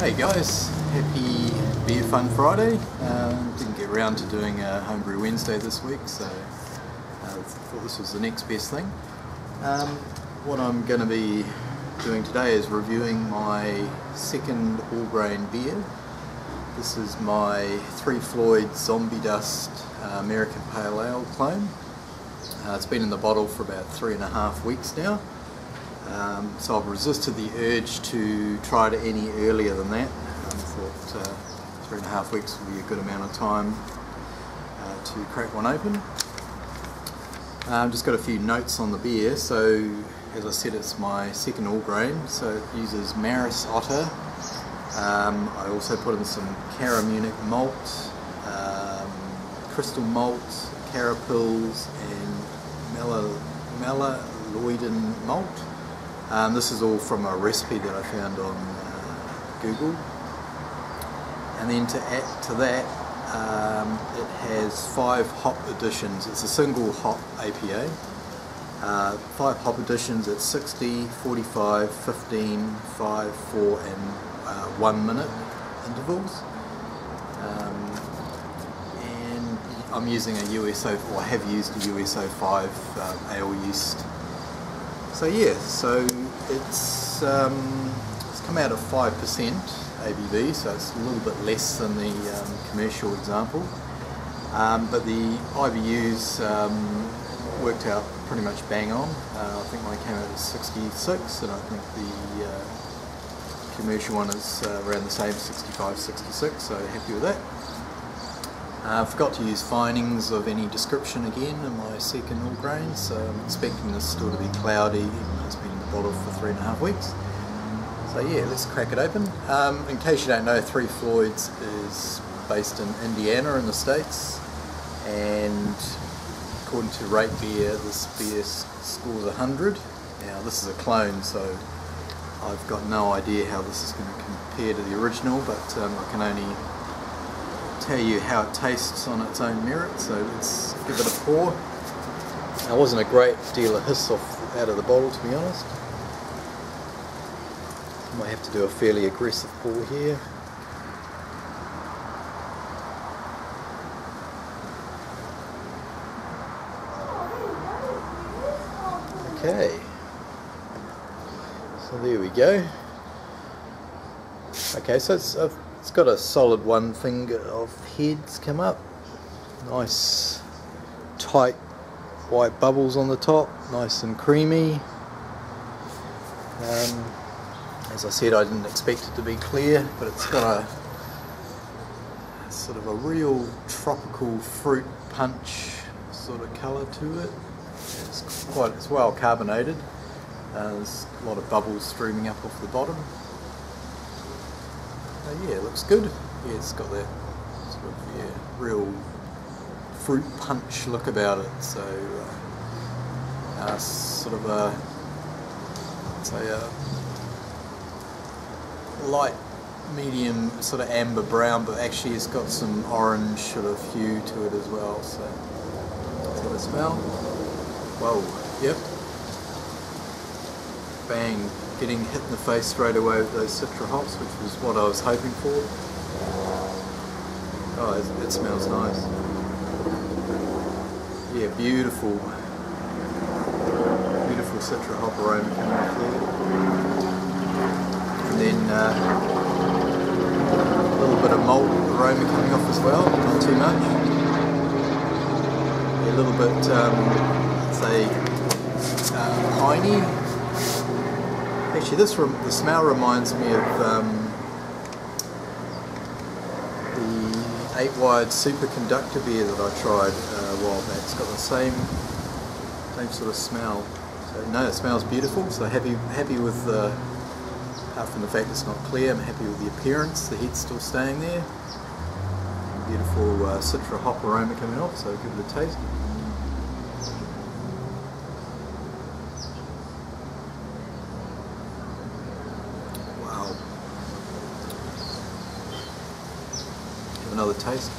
Hey guys, happy Beer Fun Friday. Didn't get around to doing a Homebrew Wednesday this week, so thought this was the next best thing. What I'm going to be doing today is reviewing my second all-grain beer. This is my 3 Floyds Zombie Dust American Pale Ale clone. It's been in the bottle for about 3.5 weeks now. So I've resisted the urge to try it any earlier than that. I thought 3.5 weeks would be a good amount of time to crack one open. Just got a few notes on the beer. So as I said, it's my second all grain, so it uses Marris Otter. I also put in some Caramunich Malt, Crystal Malt, Carapils and Melanoiden Malt. This is all from a recipe that I found on Google. And then to add to that, it has 5 hop additions. It's a single hop APA. 5 hop additions at 60, 45, 15, 5, 4 and 1 minute intervals. And I'm using a USO, or have used a USO 5 ale yeast. So yeah, so it's come out of 5% ABV, so it's a little bit less than the commercial example. But the IBUs worked out pretty much bang on. I think mine came out at 66, and I think the commercial one is around the same, 65, 66, so happy with that. I forgot to use finings of any description again in my second all grain, so I'm expecting this still to be cloudy, even though it's been in the bottle for 3.5 weeks. So yeah, let's crack it open. In case you don't know, 3 Floyds is based in Indiana in the States, and according to Rate Beer, this beer scores 100. Now this is a clone, so I've got no idea how this is going to compare to the original, but I can only tell you how it tastes on its own merit, so let's give it a pour. There wasn't a great deal of hiss out of the bottle, to be honest. Might have to do a fairly aggressive pour here. Okay, so there we go. Okay, so it's got a solid 1 finger of heads come up. Nice tight white bubbles on the top, nice and creamy. As I said, I didn't expect it to be clear, but it's got a sort of a real tropical fruit punch sort of colour to it. It's well carbonated. There's a lot of bubbles streaming up off the bottom. Yeah, it looks good. Yeah, it's got that sort of real fruit punch look about it. So sort of a, I'd say a light medium sort of amber brown, but actually it's got some orange sort of hue to it as well. So that's what it smells. Whoa, yep. Bang. Getting hit in the face straight away with those Citra hops, which was what I was hoping for. Oh, it smells nice. Yeah, beautiful Citra hop aroma coming off there. And then a little bit of malt aroma coming off as well, not too much. Yeah, a little bit, I'd say, piney. Actually, the smell reminds me of the 8 Wide superconductor beer that I tried a while back. It's got the same sort of smell. So no, it smells beautiful. So happy with apart from the fact it's not clear, I'm happy with the appearance. The head's still staying there. Beautiful Citra hop aroma coming off. So give it a taste. Another taste.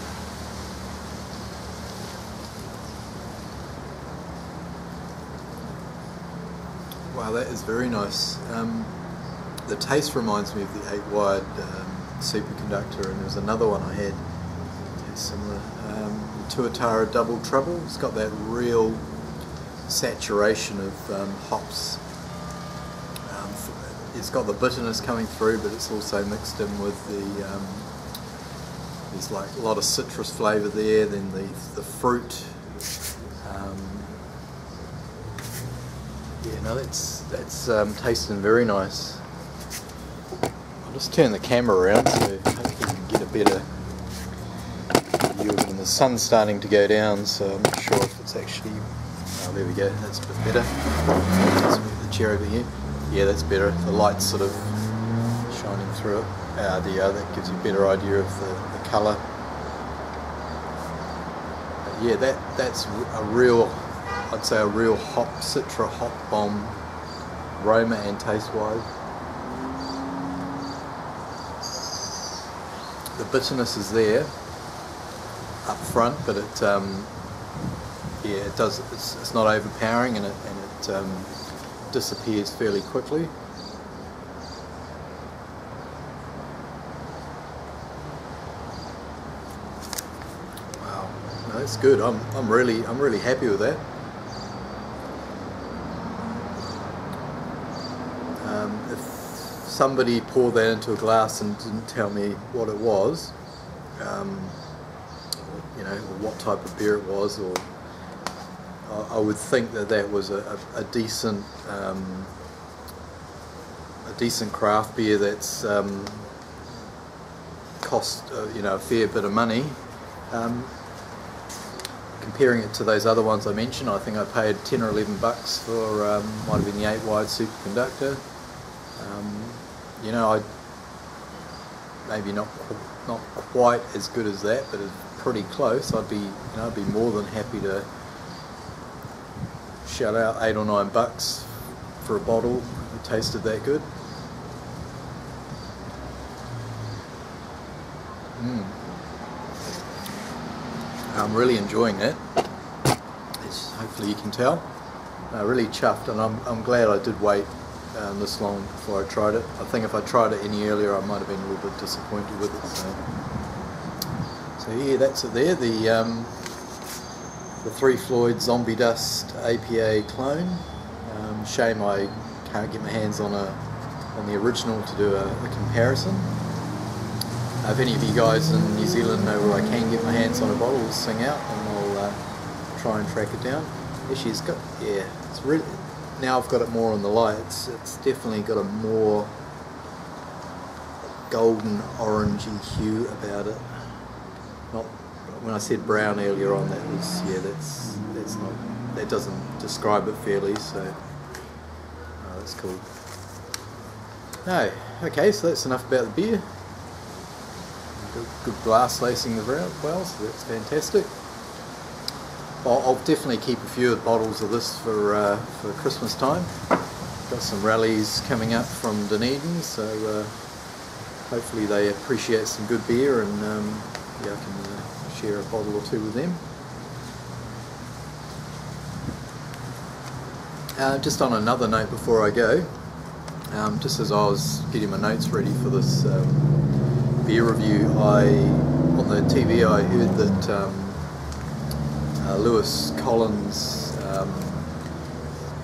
Wow, that is very nice. The taste reminds me of the 8 Wide superconductor, and there's another one I had similar, Tuatara Double Trouble. It's got that real saturation of hops. It's got the bitterness coming through, but it's also mixed in with the there's like a lot of citrus flavour there, then the fruit. Yeah, no, that's tasting very nice. I'll just turn the camera around so hopefully you can get a better view of it. And the sun's starting to go down, so I'm not sure if it's actually. Oh, there we go. That's a bit better. Let's move the chair over here. Yeah, that's better. The light's sort of shining through it. That gives you a better idea of the colour. Yeah, that's a real, I'd say a real Citra hop bomb aroma and taste wise. The bitterness is there up front, but it yeah, it does. It's not overpowering, and it disappears fairly quickly. Wow, no, that's good. I'm really happy with that. If somebody poured that into a glass and didn't tell me what it was, you know, or what type of beer it was, or I would think that was a decent craft beer that's cost you know, a fair bit of money. Comparing it to those other ones I mentioned, I think I paid 10 or 11 bucks for might have been the 8-wide superconductor. You know, maybe not quite as good as that, but it's pretty close. I'd be more than happy to shell out 8 or 9 bucks for a bottle that tasted that good. I'm really enjoying that. Hopefully you can tell. Really chuffed, and I'm glad I did wait this long before I tried it. I think if I tried it any earlier, I might have been a little bit disappointed with it. So yeah, that's it there. The 3 Floyds Zombie Dust APA clone. Shame I can't get my hands on the original to do a comparison. If any of you guys in New Zealand know where I can get my hands on a bottle, we'll sing out and I'll try and track it down. Actually, it's got, yeah, it's really, now I've got it more on the light, it's definitely got a more golden orangey hue about it. Not, when I said brown earlier on, that was, yeah, that's not, that doesn't describe it fairly, so that's cool. No, okay, so that's enough about the beer. Good glass lacing as well, so that's fantastic. I'll definitely keep a few bottles of this for Christmas time. Got some rallies coming up from Dunedin, so hopefully they appreciate some good beer, and yeah, I can share a bottle or two with them. Just on another note before I go, just as I was getting my notes ready for this beer review, on the TV I heard that Lewis Collins,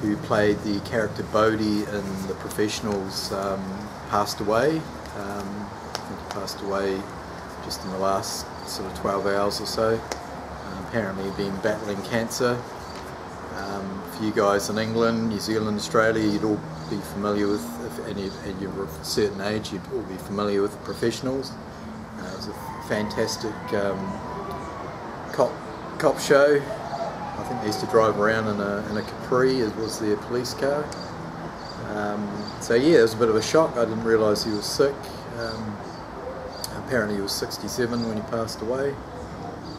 who played the character Bodie in The Professionals, passed away. I think he passed away just in the last sort of 12 hours or so. Apparently been battling cancer. For you guys in England, New Zealand, Australia, you'd all be familiar with, if you're of a certain age, you'd all be familiar with The Professionals. It was a fantastic cop show. I think they used to drive around in a Capri, as was their police car. So yeah, it was a bit of a shock. I didn't realise he was sick. Apparently he was 67 when he passed away.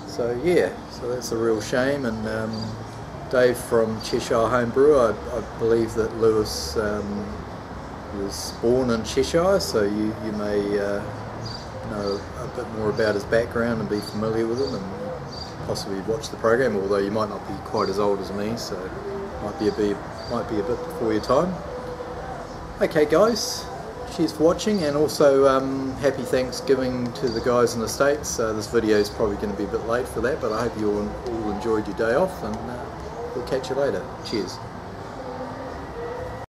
So yeah, so that's a real shame. And Dave from Cheshire Homebrew, I believe that Lewis was born in Cheshire, so you may know a bit more about his background and be familiar with him, and possibly watch the program, although you might not be quite as old as me, so might be a bit before your time. Okay guys, cheers for watching, and also happy Thanksgiving to the guys in the States. This video is probably going to be a bit late for that, but I hope you all enjoyed your day off, and we'll catch you later. Cheers.